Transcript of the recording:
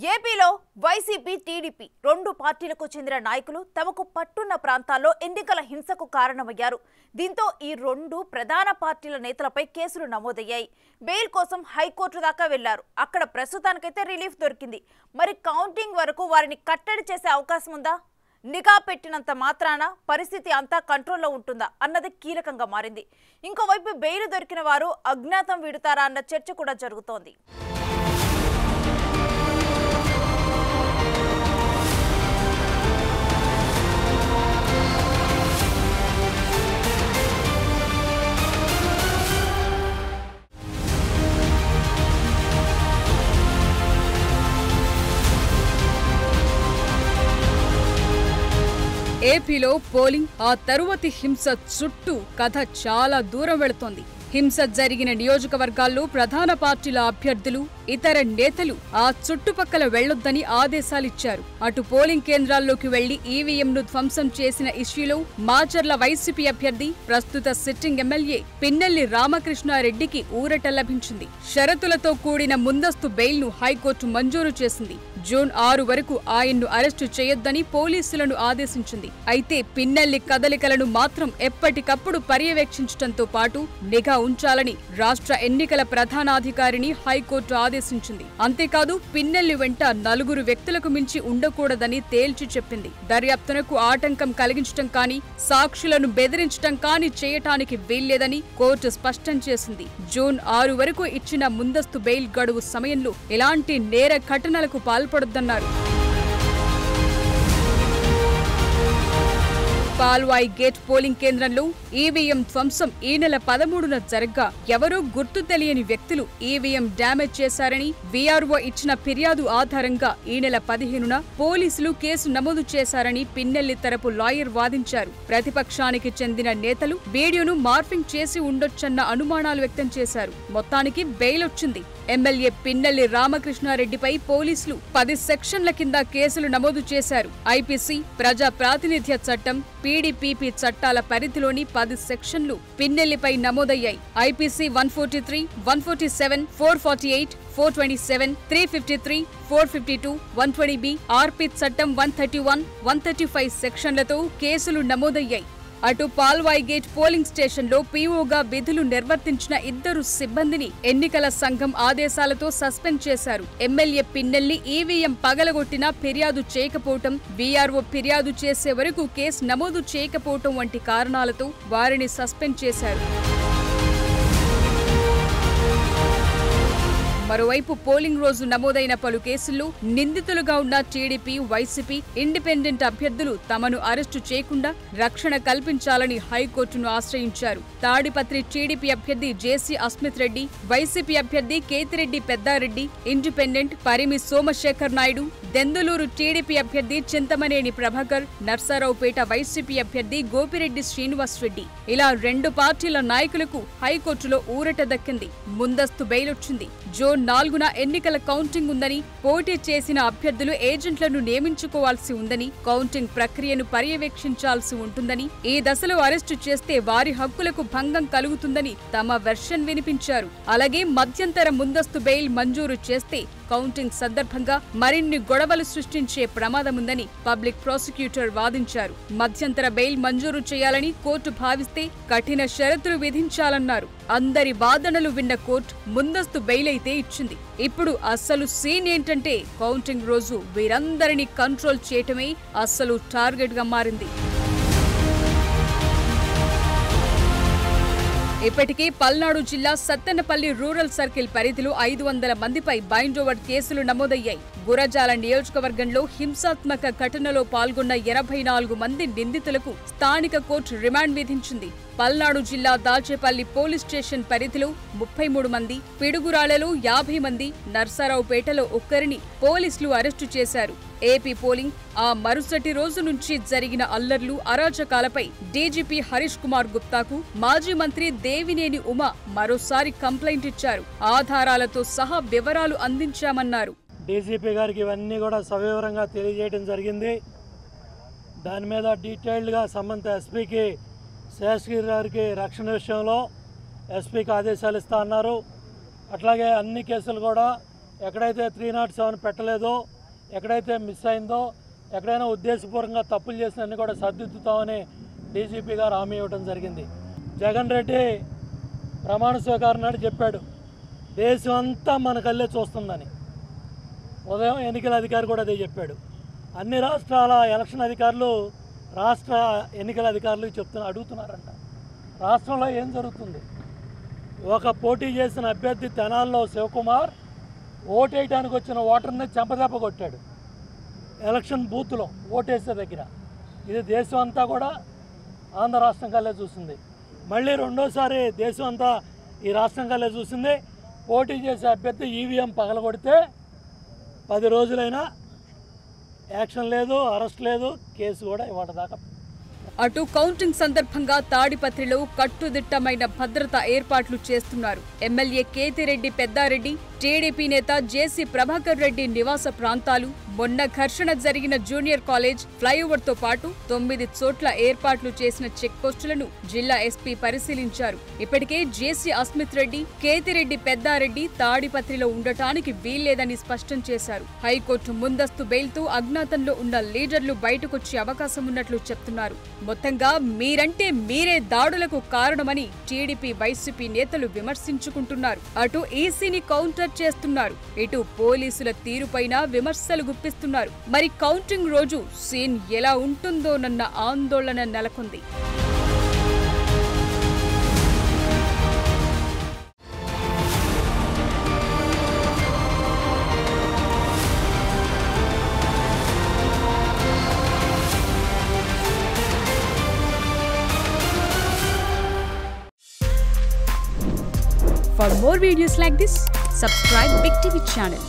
ఏపీలో YCP TDP రెండు పార్టీలకు చెందిన నాయకులు తమకు పట్టున్న ప్రాంతాల్లో ఎన్నికల హింసకు కారణమయ్యారు. దీంతో ఈ రెండు ప్రధాన పార్టీల నేతలపై కేసులు నమోదయ్యాయి. బెయిల్ కోసం హైకోర్టు దాకా వెళ్లారు. అక్కడ ప్రస్తుతానికైతే రిలీఫ్ దొరికింది. మరి కౌంటింగ్ వరకు వారిని కట్టడి చేసే అవకాశం ఉందా? నిఘా పెట్టినంత మాత్రాన పరిస్థితి అంతా కంట్రోల్లో ఉంటుందా అన్నది కీలకంగా మారింది. ఇంకోవైపు బెయిల్ దొరికిన వారు అజ్ఞాతం వీడుతారా అన్న చర్చ కూడా జరుగుతోంది. ఏపీలో పోలింగ్ ఆ తరువాతి హింస చుట్టూ కథ చాలా దూరం వెళుతోంది. హింస జరిగిన నియోజకవర్గాల్లో ప్రధాన పార్టీల అభ్యర్థులు ఇతర నేతలు ఆ చుట్టుపక్కల వెళ్లొద్దని ఆదేశాలిచ్చారు. అటు పోలింగ్ కేంద్రాల్లోకి వెళ్లి ఈవీఎంను ధ్వంసం చేసిన ఇష్యూలో మాచర్ల వైసీపీ అభ్యర్థి ప్రస్తుత సిట్టింగ్ ఎమ్మెల్యే పిన్నెల్లి రామకృష్ణారెడ్డికి ఊరట లభించింది. షరతులతో కూడిన ముందస్తు బెయిల్ను హైకోర్టు మంజూరు చేసింది. జూన్ 6 వరకు ఆయన్ను అరెస్టు చేయొద్దని పోలీసులను ఆదేశించింది. అయితే పిన్నెల్లి కదలికలను మాత్రం ఎప్పటికప్పుడు పర్యవేక్షించడంతో పాటు నిఘా ఉంచాలని రాష్ట్ర ఎన్నికల ప్రధానాధికారిని హైకోర్టు ఆదేశించింది. అంతేకాదు పిన్నెల్లి వెంట 4 వ్యక్తులకు మించి ఉండకూడదని తేల్చి చెప్పింది. దర్యాప్తునకు ఆటంకం కలిగించడం కానీ, సాక్షులను బెదిరించడం కానీ చేయటానికి వీల్లేదని కోర్టు స్పష్టం చేసింది. జూన్ 6 వరకు ఇచ్చిన ముందస్తు బెయిల్ గడువు సమయంలో ఎలాంటి నేర ఘటనలకు పాల్పడొద్దన్నారు. పాల్వాయి గేట్ పోలింగ్ కేంద్రంలో ఈవీఎం ధ్వంసం ఈ నెల 13న జరగ్గా ఎవరూ గుర్తు తెలియని వ్యక్తులు ఈవీఎం డ్యామేజ్ చేశారని వీఆర్ఓ ఇచ్చిన ఫిర్యాదు ఆధారంగా ఈ నెల 15న పోలీసులు కేసు నమోదు చేశారని పిన్నెల్లి తరపు లాయర్ వాదించారు. ప్రతిపక్షానికి చెందిన నేతలు వీడియోను మార్ఫింగ్ చేసి ఉండొచ్చన్న అనుమానాలు వ్యక్తం చేశారు. మొత్తానికి బెయిల్ వచ్చింది. ఎమ్మెల్యే పిన్నెల్లి రామకృష్ణారెడ్డిపై పోలీసులు 10 సెక్షన్ల కింద కేసులు నమోదు చేశారు. ఐపీసీ, ప్రజా ప్రాతినిధ్య చట్టం, పీడీపీపీ చట్టాల పరిధిలోని 10 సెక్షన్లు పిన్నెల్లిపై నమోదయ్యాయి. ఐపీసీ 143, 147, 448, 427, 353, 452, 120B, ఆర్పీ చట్టం 131, 135 సెక్షన్లతో కేసులు నమోదయ్యాయి. అటు పాల్వాయి గేట్ పోలింగ్ స్టేషన్లో పీఓగా విధులు నిర్వర్తించిన 2 సిబ్బందిని ఎన్నికల సంఘం ఆదేశాలతో సస్పెండ్ చేశారు. ఎమ్మెల్యే పిన్నెల్లి ఈవీఎం పగలగొట్టినా ఫిర్యాదు చేయకపోవటం, వీఆర్ఓ ఫిర్యాదు చేసే వరకు కేసు నమోదు చేయకపోవటం వంటి కారణాలతో వారిని సస్పెండ్ చేశారు. మరోవైపు పోలింగ్ రోజు నమోదైన పలు కేసుల్లో నిందితులుగా ఉన్న టీడీపీ, వైసీపీ, ఇండిపెండెంట్ అభ్యర్థులు తమను అరెస్టు చేయకుండా రక్షణ కల్పించాలని హైకోర్టును ఆశ్రయించారు. తాడిపత్రి టీడీపీ అభ్యర్థి జేసీ అస్మిత్ రెడ్డి, వైసీపీ అభ్యర్థి కేతిరెడ్డి పెద్దారెడ్డి, ఇండిపెండెంట్ పరిమి సోమశేఖర్ నాయుడు, దెందులూరు టీడీపీ అభ్యర్థి చింతమనేని ప్రభాకర్, నర్సారావుపేట వైసీపీ అభ్యర్థి గోపిరెడ్డి శ్రీనివాసరెడ్డి ఇలా 2 పార్టీల నాయకులకు హైకోర్టులో ఊరట దక్కింది. ముందస్తు బెయిల్ వచ్చింది. జూన్ 4న ఎన్నికల కౌంటింగ్ ఉందని, పోటీ చేసిన అభ్యర్థులు ఏజెంట్లను నియమించుకోవాల్సి ఉందని, కౌంటింగ్ ప్రక్రియను పర్యవేక్షించాల్సి ఉంటుందని, ఈ దశలో అరెస్టు చేస్తే వారి హక్కులకు భంగం కలుగుతుందని తమ వెర్షన్ వినిపించారు. అలాగే మధ్యంతర ముందస్తు బెయిల్ మంజూరు చేస్తే కౌంటింగ్ సందర్భంగా మరిన్ని గొడవలు సృష్టించే ప్రమాదముందని పబ్లిక్ ప్రాసిక్యూటర్ వాదించారు. మధ్యంతర బెయిల్ మంజూరు చేయాలని కోర్టు భావిస్తే కఠిన షరతులు విధించాలన్నారు. అందరి వాదనలు విన్న కోర్టు ముందస్తు బెయిల్ అయితే ఇచ్చింది. ఇప్పుడు అస్సలు సీన్ ఏంటంటే కౌంటింగ్ రోజు వీరందరినీ కంట్రోల్ చేయటమే అస్సలు టార్గెట్ గా మారింది. ఇప్పటికే పల్నాడు జిల్లా సత్తెనపల్లి రూరల్ సర్కిల్ పరిధిలో 500 మందిపై బైండ్ ఓవర్ కేసులు నమోదయ్యాయి. గురజాల నియోజకవర్గంలో హింసాత్మక ఘటనలో పాల్గొన్న 84 మంది నిందితులకు స్థానిక కోర్టు రిమాండ్ విధించింది. పల్నాడు జిల్లా దాచేపల్లి పోలీస్ స్టేషన్ పరిధిలో 33 మంది, పిడుగురాళ్లలో 50 మంది, నర్సారావుపేటలో 1 పోలీసులు అరెస్టు చేశారు. ఏపీ పోలింగ్ ఆ మరుసటి రోజు నుంచి జరిగిన అల్లర్లు, అరాచకాలపై డీజీపీ హరీష్ కుమార్ గుప్తాకు మాజీ మంత్రి దేవినేని ఉమ మరోసారి కంప్లైంట్ ఇచ్చారు. ఆధారాలతో సహా వివరాలు అందించామన్నారు. డీజీపీ గారికి ఇవన్నీ కూడా సవివరంగా తెలియజేయడం జరిగింది. దాని మీద డీటెయిల్డ్గా సంబంధిత ఎస్పీకి, శేషగిరి గారికి రక్షణ విషయంలో ఎస్పీకి ఆదేశాలు ఇస్తా అన్నారు. అట్లాగే అన్ని కేసులు కూడా ఎక్కడైతే 307 పెట్టలేదో, ఎక్కడైతే మిస్ అయిందో, ఎక్కడైనా ఉద్దేశపూర్వకంగా తప్పులు చేసినన్ని కూడా సర్దిద్దుతామని డీజీపీ గారు హామీ ఇవ్వడం జరిగింది. జగన్ రెడ్డి ప్రమాణ స్వీకారం నాడు చెప్పాడు, దేశం అంతా మన కళ్ళే చూస్తుందని. ఉదయం ఎన్నికల అధికారి కూడా అదే చెప్పాడు. అన్ని రాష్ట్రాల ఎలక్షన్ అధికారులు రాష్ట్ర ఎన్నికల అధికారులు అడుగుతున్నారంట, రాష్ట్రంలో ఏం జరుగుతుంది. ఒక పోటీ చేసిన అభ్యర్థి తెనాల్లో శివకుమార్ ఓటేయడానికి వచ్చిన ఓటర్ని చెంపదెబ్బ కొట్టాడు ఎలక్షన్ బూత్లో ఓటేసే దగ్గర. ఇది దేశం అంతా కూడా ఆంధ్ర రాష్ట్రం కల్లే చూసింది. మళ్ళీ రెండోసారి దేశం అంతా ఈ రాష్ట్రం కల్లే చూసింది. పోటీ చేసే అభ్యర్థి ఈవీఎం పగలగొడితే 10 రోజులైనా యాక్షన్ లేదు, అరెస్ట్ లేదు, కేసు కూడా ఇవాళ దాకా. అటు కౌంటింగ్ సందర్భంగా తాడిపత్రిలో కట్టుదిట్టమైన భద్రతా ఏర్పాట్లు చేస్తున్నారు. ఎమ్మెల్యే కేతిరెడ్డి పెద్దారెడ్డి, టీడీపీ నేత జేసీ ప్రభాకర్ రెడ్డి నివాస ప్రాంతాలు, మొన్న ఘర్షణ జరిగిన జూనియర్ కాలేజ్, ఫ్లైఓవర్ తో పాటు 9 చోట్ల ఏర్పాట్లు చేసిన చెక్ పోస్టులను జిల్లా ఎస్పీ పరిశీలించారు. ఇప్పటికే జేసీ అస్మిత్ రెడ్డి, కేతిరెడ్డి పెద్దారెడ్డి తాడిపత్రిలో ఉండటానికి వీల్లేదని స్పష్టం చేశారు. హైకోర్టు ముందస్తు బెయిల్తో అజ్ఞాతంలో ఉన్న లీడర్లు బయటకొచ్చే అవకాశం ఉన్నట్లు చెప్తున్నారు. మొత్తంగా మీరంటే మీరే దాడులకు కారణమని టీడీపీ, వైసీపీ నేతలు విమర్శించుకుంటున్నారు. అటు ఈసీని కౌంటర్ చేస్తున్నారు, ఇటు పోలీసుల తీరుపైన విమర్శలు గుప్పిస్తున్నారు. మరి కౌంటింగ్ రోజు సీన్ ఎలా ఉంటుందోనన్న ఆందోళన నెలకొంది. For more videos like this, subscribe Big TV channel.